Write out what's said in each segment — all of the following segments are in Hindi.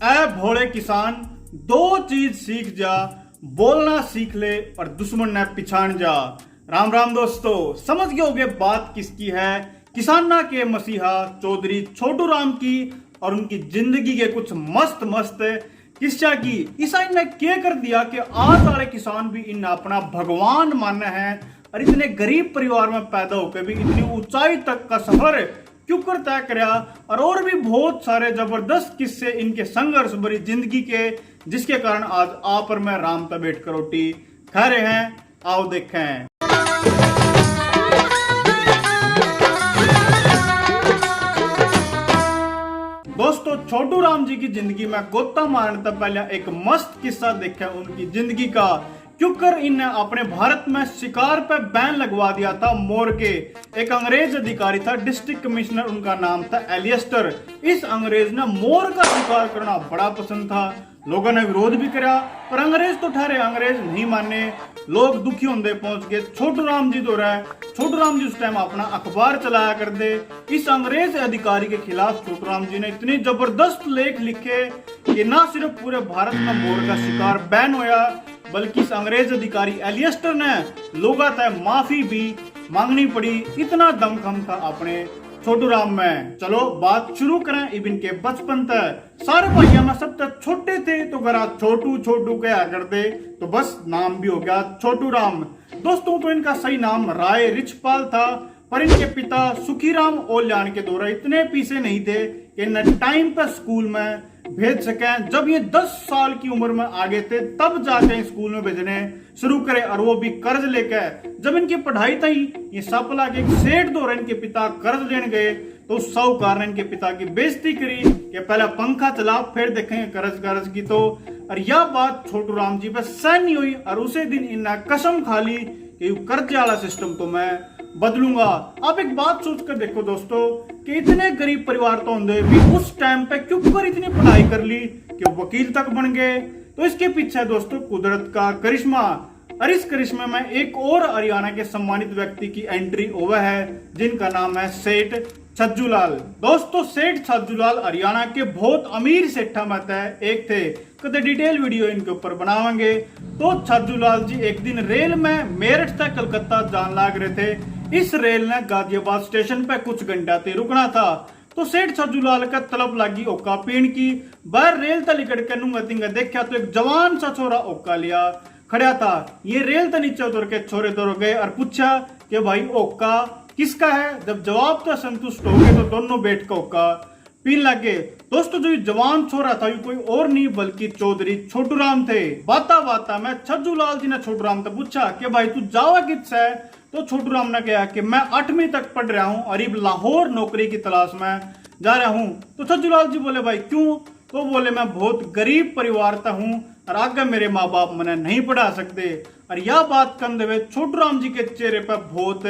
ऐ भोले किसान, दो चीज सीख जा, बोलना सीख ले और दुश्मन ने पिछाड़ जा। राम राम दोस्तों, समझ गए होगे बात किसकी है। किसाना के मसीहा चौधरी छोटू राम की और उनकी जिंदगी के कुछ मस्त मस्त किस्सा की। ईसा ने क्या कर दिया कि आज वाले किसान भी इन अपना भगवान माने हैं और इतने गरीब परिवार में पैदा होकर भी इतनी ऊंचाई तक का सफर क्यों कर तय कराया। और भी बहुत सारे जबरदस्त किस्से इनके संघर्ष भरी जिंदगी के, जिसके कारण आज आप और मैं राम पे बैठ कर रोटी खा रहे हैं। आओ देखें। दोस्तों, छोटू राम जी की जिंदगी में गोता मारने तक पहले एक मस्त किस्सा देखा उनकी जिंदगी का। क्योंकर इनने अपने भारत में शिकार पे बैन लगवा दिया था मोर के। एक अंग्रेज अधिकारी था, डिस्ट्रिक्ट कमिश्नर, उनका नाम था एलियस्टर। इस अंग्रेज ने मोर का शिकार करना बड़ा पसंद था। लोगों ने विरोध भी करा, पर अंग्रेज तो ठहरे, अंग्रेज नहीं माने। लोग दुखी होंदे पहुंच गए छोटू राम जी तो रहे। छोटू राम जी उस टाइम अपना अखबार चलाया कर दे। इस अंग्रेज अधिकारी के खिलाफ छोटू राम जी ने इतने जबरदस्त लेख लिखे कि ना सिर्फ पूरे भारत में मोर का शिकार बैन होया, बल्कि इस अंग्रेज अधिकारी एलियस्टर ने लोगों से माफी भी मांगनी पड़ी। इतना दमखम था अपने छोटू राम में। चलो बात शुरू करें इबिन के बचपन तक। सारे भाइयों में सबसे छोटे थे तो घर छोटू छोटू कहा करते, तो बस नाम भी हो गया छोटू राम। दोस्तों, तो इनका सही नाम राय रिछपाल था, पर इनके पिता सुखीराम ओल्यान के द्वारा इतने पीछे नहीं थे कि इन्हें टाइम पर स्कूल में भेज सकें। जब ये 10 साल की उम्र में आगे थे तब जाके स्कूल में भेजने शुरू करे, और वो भी कर्ज लेकर। जब इनकी पढ़ाई थी, ये सपला के सेठ द्वारा इनके पिता कर्ज लेने गए तो साहूकार ने इनके पिता की बेइज्जती करी कि पहले पंखा चला फिर देखेंगे कर्ज की। तो और यह बात छोटू राम जी पे सहन नहीं हुई और उसे दिन इन्हें कसम खा ली कि कर्ज वाला सिस्टम तो मैं बदलूंगा। आप एक बात सोचकर देखो दोस्तों कि इतने गरीब परिवार तो होंगे भी उस टाइम पे क्यों कर इतनी पढ़ाई कर ली कि वकील तक बन गए। तो इसके पीछे दोस्तों कुदरत का करिश्मा। और इस करिश्मे में एक और हरियाणा के सम्मानित व्यक्ति की एंट्री हुआ है, जिनका नाम है सेठ छज्जूलाल। दोस्तों, सेठ छज्जूलाल हरियाणा के बहुत अमीर सेठा में एक थे। कदे डिटेल वीडियो इनके ऊपर बनावांगे। तो छज्जूलाल जी एक दिन रेल में मेरठ से कलकत्ता जान लाग रहे थे। इस रेल ने गाजियाबाद स्टेशन पे कुछ घंटा ते रुकना था। तो सेठ छज्जूलाल का तलब लगी ओका पीण की। बाहर रेल तक लिकड़ के नुंगा तिंगा देखा तो एक जवान सा छोरा ओका लिया खड़ा था। ये रेल तक नीचे उतर के छोरे दौड़ गए और पूछा कि भाई ओका किसका है। जब जवाब तो संतुष्ट हो गए तो दोनों बैठ के ओका पीन लगे। दोस्तों, जो जवान छोरा था ये कोई और नहीं बल्कि चौधरी छोटू राम थे। बाता में छज्जूलाल जी ने छोटू राम से पूछा कि भाई तू जावा किससे है। तो छोटू राम ने कहा कि मैं 8वीं तक पढ़ रहा हूँ और लाहौर नौकरी की तलाश में जा रहा हूँ। तो छज्जूलाल जी बोले भाई क्यों। तो बोले मैं बहुत गरीब परिवार का हूँ और आगे मेरे माँ बाप मैंने नहीं पढ़ा सकते। और यह बात करते हुए छोटू राम जी के चेहरे पर बहुत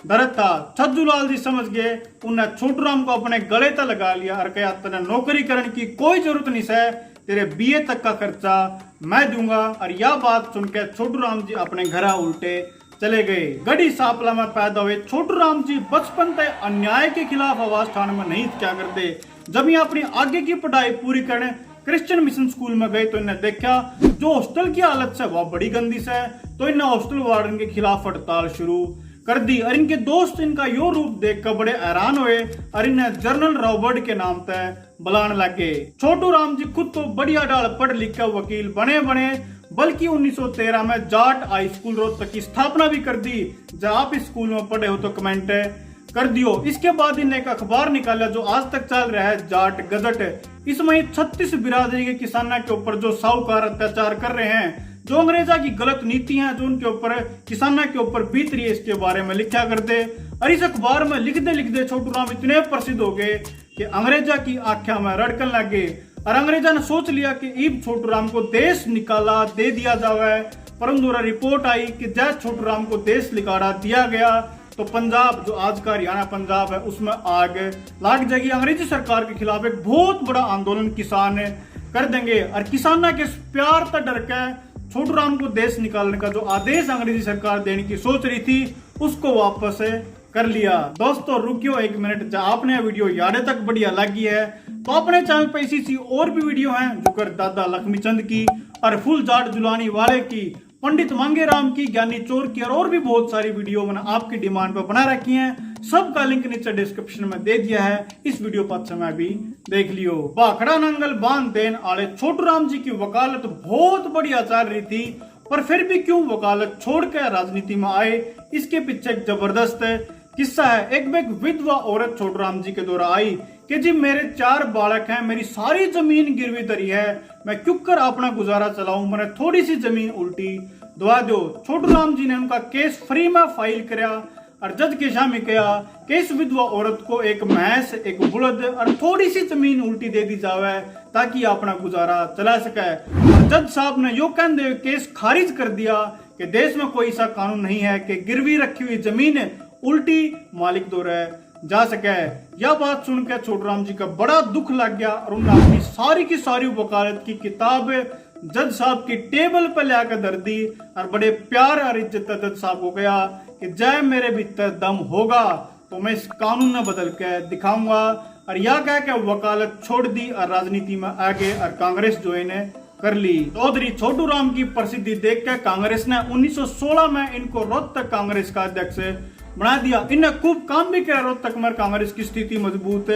दर्द था। छज्जूलाल जी समझ गए, उन्हें छोटू राम को अपने गले तक लगा लिया और कहा तेरे नौकरी करने की कोई जरूरत नहीं है, तेरे बीए तक का खर्चा मैं दूंगा। और यह बात सुनकर छोटू राम जी अपने घर उल्टे चले गए। गढ़ी सापला में पैदा हुए छोटू राम जी बचपन से अन्याय के खिलाफ आवाज उठाने में नहीं क्या करते। जब ये अपनी आगे की पढ़ाई पूरी करने क्रिश्चियन मिशन स्कूल में गए तो इन्हें देखा जो हॉस्टल की हालत है वह बड़ी गंदी है। तो इन्हें हॉस्टल वार्डन के खिलाफ हड़ताल शुरू कर दी और इनके दोस्त इनका यो रूप देखकर बड़े हैरान हुए और इन्हें जनरल रॉबर्ट के नाम से बुलाने लगे। छोटू राम जी खुद तो बढ़िया डाल पढ़ लिख कर वकील बने बल्कि 1913 में जाट हाई स्कूल रोहतक की स्थापना भी कर दी। जब आप इस स्कूल में पढ़े हो तो कमेंट कर दियो। इसके बाद इन्हें एक अखबार निकाला जो आज तक चल रहा है, जाट गजट। इसमें 36 बिरादरी के किसानों के ऊपर जो साहूकार अत्याचार कर रहे हैं, जो अंग्रेजा की गलत नीति है जो उनके ऊपर किसानों के ऊपर बीत रही है, इसके बारे में लिखा करते। और इस अखबार में लिखते छोटू राम इतने प्रसिद्ध हो गए कि अंग्रेजा की आख्या में रड़कन लगे। और अंग्रेजा ने सोच लिया कि ईब छोटू राम को देश निकाला दे दिया जावे। परंतु रिपोर्ट आई कि जब छोटू राम को देश निकाला दिया गया तो पंजाब, जो आज का हरियाणा पंजाब है, उसमें आग लाग जाएगी। अंग्रेजी सरकार के खिलाफ एक बहुत बड़ा आंदोलन किसान कर देंगे। और किसानों के प्यार तक डर के छोटू राम को देश निकालने का जो आदेश अंग्रेजी सरकार देने की सोच रही थी उसको वापस कर लिया। दोस्तों रुकियो एक मिनट, जब आपने वीडियो याद तक बढ़िया लगी है तो अपने चैनल पे इसी और भी वीडियो हैं जो कर दादा लक्ष्मी चंद की और फुल जाट जुलानी वाले की, पंडित मांगेराम की, ज्ञानी चोर की और भी बहुत सारी वीडियो मैंने आपकी डिमांड पर बना रखी हैं। सबका लिंक नीचे डिस्क्रिप्शन में दे दिया है, इस वीडियो पर समय भी देख लियो। बाखड़ा नंगल बांध देन आले छोटू राम जी की वकालत बहुत बढ़िया चल रही थी, पर फिर भी क्यों वकालत छोड़कर राजनीति में आए, इसके पीछे एक जबरदस्त किस्सा है। एक विधवा औरत छोटू राम जी के द्वारा आई कि जी मेरे 4 बालक हैं, मेरी सारी जमीन गिरवी धरी है, मैं क्यों कर अपना गुजारा चलाऊं, मैंने थोड़ी सी जमीन उल्टी दवा दो। छोटू राम जी ने उनका केस फ्री में फाइल कराया और जज के सामने कहा कि इस विधवा औरत को एक भैंस, एक बुलद और थोड़ी सी जमीन उल्टी दे दी जावे ताकि अपना गुजारा चला सके। और जज साहब ने यो कहते हुए केस खारिज कर दिया कि देश में कोई ऐसा कानून नहीं है कि गिरवी रखी हुई जमीन उल्टी मालिक द्वारा जा सके। यह बात सुनकर छोटू राम जी का बड़ा दुख लग गया और उन्होंने अपनी सारी की सारी वकालत की किताब जज साहब की टेबल पर लाकर धर दी और बड़े प्यार और इज्जत जज साहब को गया कि जय मेरे भीतर दम होगा तो मैं इस कानून में बदल के दिखाऊंगा। और यह कह के वकालत छोड़ दी और राजनीति में आगे और कांग्रेस ज्वाइन कर ली। चौधरी छोटू राम की प्रसिद्धि देखकर कांग्रेस ने 1916 में इनको रोहतक कांग्रेस का अध्यक्ष बना दिया। इन्हें खूब काम भी किया, रोहतक में कांग्रेस की स्थिति मजबूत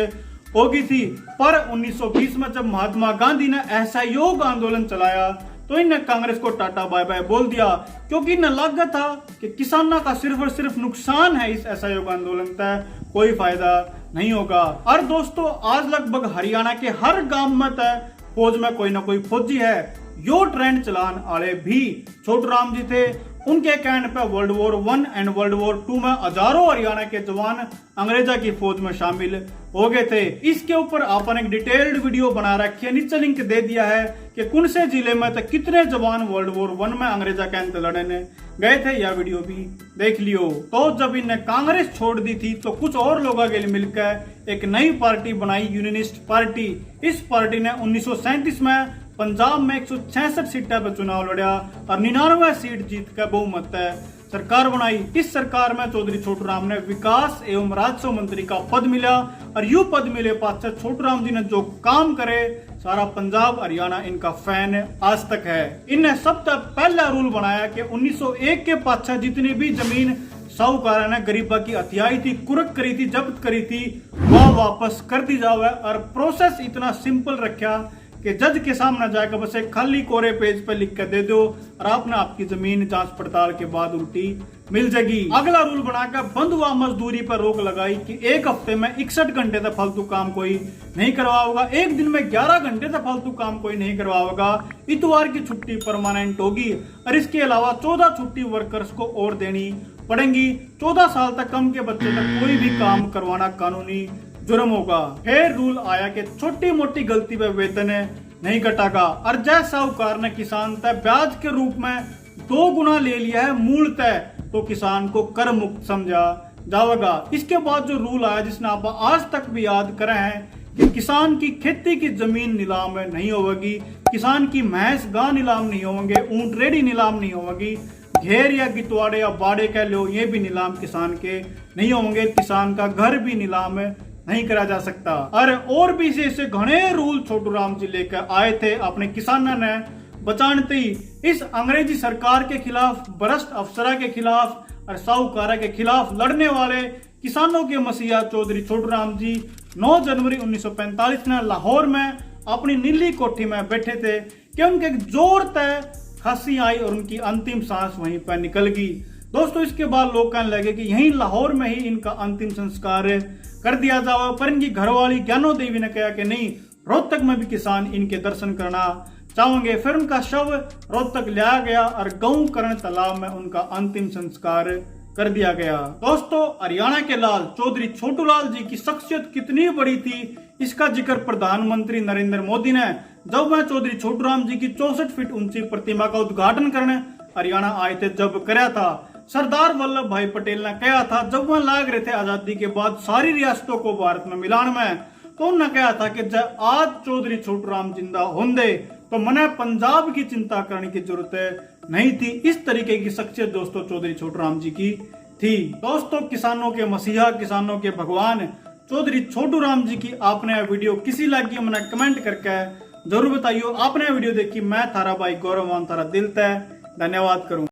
हो गई थी। पर 1920 में जब महात्मा गांधी ने असहयोग आंदोलन चलाया तो इन्हें कांग्रेस को टाटा बाय बाय बोल दिया, क्योंकि इन्हें लगा था कि किसानों का सिर्फ और सिर्फ नुकसान है, इस असहयोग आंदोलन तय कोई फायदा नहीं होगा। और दोस्तों आज लगभग हरियाणा के हर गांव में तय फौज में कोई ना कोई फौजी है। यो ट्रेंड चलाने वाले भी छोटू राम जी थे। उनके कहने पर world war 1 and world war 2 में हजारों हरियाणा के जवान अंग्रेजा की फौज में शामिल हो गए थे। इसके ऊपर आपने एक डिटेल्ड वीडियो बना रखी है, नीचे लिंक दे दिया है कि कौन से जिले में तो कितने जवान वर्ल्ड वॉर 1 में अंग्रेजा के अंत लड़ने गए थे, यह वीडियो भी देख लियो। तो जब इन्हें कांग्रेस छोड़ दी थी तो कुछ और लोगों के लिए मिलकर एक नई पार्टी बनाई, यूनियनिस्ट पार्टी। इस पार्टी ने 1937 में पंजाब में 166 सीटों पर चुनाव लड़ा और 99 सीट जीत कर बहुमत सरकार बनाई। इस सरकार में चौधरी छोटू राम ने विकास एवं राजस्व मंत्री का पद मिला और यू पद मिले पास छोटू राम जी ने जो काम करे सारा पंजाब हरियाणा इनका फैन आज तक है। इनने सबसे पहला रूल बनाया कि 1901 के पास जितनी भी जमीन साहूकारा ने गरीबा की हत्याई थी, कुरक करी थी, जब्त करी थी, वह वापस कर दी जावे। और प्रोसेस इतना सिंपल रखा कि जज के सामने जाकर बस एक खाली कोरे पेज पर लिख कर दे दो और आपने आपकी जमीन जांच पड़ताल के बाद उल्टी मिल जाएगी। अगला रूल बनाकर बंधुआ मजदूरी पर रोक लगाई कि एक हफ्ते में 61 घंटे तक फालतू काम कोई नहीं करवाओगा, एक दिन में 11 घंटे तक फालतू काम कोई नहीं करवाओगा, इतवार की छुट्टी परमानेंट होगी और इसके अलावा 14 छुट्टी वर्कर्स को और देनी पड़ेंगी। 14 साल तक कम के बच्चे तक कोई भी काम करवाना कानूनी जुर्म होगा। फिर रूल आया कि छोटी मोटी गलती पे वेतन नहीं कटागा और जय साहूकार ने किसान तय ब्याज के रूप में 2 गुना ले लिया है मूल तय तो किसान को कर मुक्त समझा जाएगा। इसके बाद जो रूल आया जिसने आप आज तक भी याद करे हैं कि किसान की खेती की जमीन नीलाम नहीं होगी, किसान की भैंस गां नीलाम नहीं होंगे, ऊंट रेडी नीलाम नहीं होगी, घेर या गितवाड़े या बाड़े कह लो ये भी नीलाम किसान के नहीं होंगे, किसान का घर भी नीलाम नहीं करा जा सकता। और भी से घने रूल छोटू राम जी लेकर आए थे अपने किसानों ने बचाने ही इस अंग्रेजी सरकार के खिलाफ, भ्रष्ट अफसरा के खिलाफ और साहूकारा के खिलाफ लड़ने वाले किसानों के मसीहा चौधरी छोटू राम जी 9 जनवरी 1945 में लाहौर में अपनी नीली कोठी में बैठे थे कि उनके जोर तय खांसी आई और उनकी अंतिम सांस वहीं पर निकल गई। दोस्तों इसके बाद लोग कहने लगे कि यहीं लाहौर में ही इनका अंतिम संस्कार कर दिया जाए, पर इनकी घरवाली ज्ञानो देवी ने कहा कि नहीं, रोहतक में भी किसान इनके दर्शन करना चाहेंगे। फिर उनका शव रोहतक लाया गया और गऊ करण तालाब में उनका अंतिम संस्कार कर दिया गया। दोस्तों हरियाणा के लाल चौधरी छोटू लाल जी की शख्सियत कितनी बड़ी थी इसका जिक्र प्रधानमंत्री नरेंद्र मोदी ने जब वह चौधरी छोटू राम जी की 64 फीट ऊंची प्रतिमा का उद्घाटन करने हरियाणा आए थे जब कराया था। सरदार वल्लभ भाई पटेल ने कहा था जब वह लाग रहे थे आजादी के बाद सारी रियासतों को भारत में मिलान में, तो उन्होंने कहा था कि जब आज चौधरी छोटू राम जिंदा होंगे तो मने पंजाब की चिंता करने की जरूरत नहीं थी। इस तरीके की शख्सियत दोस्तों चौधरी छोटू राम जी की थी। दोस्तों किसानों के मसीहा, किसानों के भगवान चौधरी छोटू राम जी की आपने यह वीडियो किसी लगी मैंने कमेंट करके जरूर बताइयो। आपने यह वीडियो देखी, मैं थारा भाई गौरव मान तारा दिल तय धन्यवाद करूं।